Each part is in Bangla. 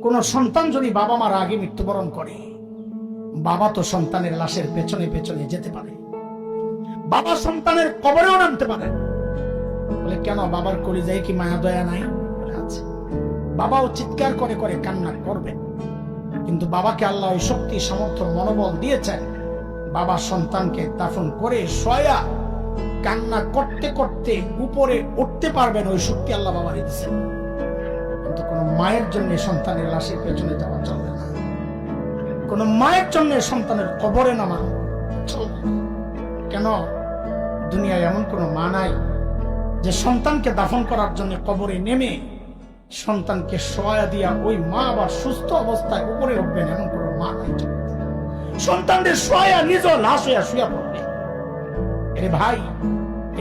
কোন সন্তান যদি বাবা মার আগে মৃত্যুবরণ করে, বাবা তো সন্তানের লাশের পেছনে পেছনে যেতে পারে, বাবা সন্তানের কবরেও নামতে পারে। বলে কেন, বাবার কলিজায় কি মায়া দয়া নাই? আছে। বাবাও চিৎকার করে করে কান্না করবে, কিন্তু বাবাকে আল্লাহ ওই শক্তি সামর্থ্য মনোবল দিয়েছেন, বাবা সন্তানকে দাফন করে শোয়া কান্না করতে করতে উপরে উঠতে পারবেন, ওই শক্তি আল্লাহ বাবা দিয়েছেন। কিন্তু কোন মায়ের জন্য সন্তানের লাশের পেছনে যাওয়া চলবে না, কোন মায়ের জন্য সন্তানের কবরে নামা চলবে না। কেন, দুনিয়ায় এমন কোন মা নাই যে সন্তানকে দাফন করার জন্য কবরে নেমে সন্তানকে শোয়া দিয়া ওই মা আবার সুস্থ অবস্থায় উপরে উঠবেন, এমন কোন মা নাই। সন্তানদের শোয়া নিজ লাশ হইয়া শুয়া পড়বে। আরে ভাই,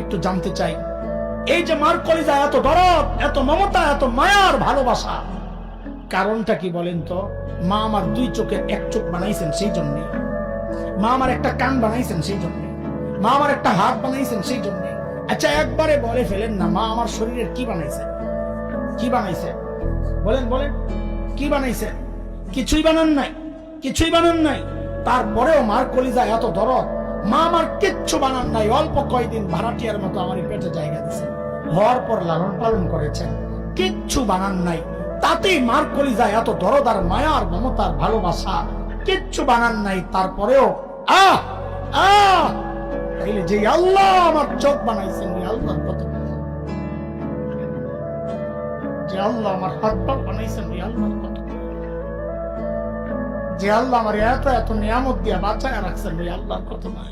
একটু জানতে চাই, এই যে মার কলিজা এত দরদ, এত মমতা, এত মায়ার ভালোবাসা, কারণটা কি বলেন তো? মা আমার দুই চোখের এক চোখ বানাইছেন সেই জন্য, মা আমার একটা কান বানাইছেন সেই জন্য, মা আমার একটা হাত বানাইছেন সেই জন্য। আচ্ছা একবারে বলে ফেলেন না, মা আমার শরীরের কি বানাইছে? কি বানাইছে বলেন, বলেন কি বানাইছে? কিছুই বানান নাই, কিছুই বানান নাই। তারপরেও মার কলিজা এত দরদ, মা আমার কিচ্ছু বানান নাই, অল্প কয়দিন ভাড়াটিয়ার মতো আমার পেটে জায়গা দিয়েছে, হওয়ার পর লালন পালন করেছেন, কিচ্ছু বানান নাই। তাতেই মার কলিজা এত দরদ আর মায়ার মমতার ভালোবাসা, কিচ্ছু বানান নাই। তারপরেও আহ আহ তাইলে যে আল্লাহ আমার চোখ বানাইছেন, আল্লাহর কত, যে আল্লাহ আমার হাত পা বানাইছেন, আল্লাহর কত, যে আল্লাহ আমার এত এত নিয়ামত দিয়া বাঁচায় রাখছেন, আল্লাহর কত না।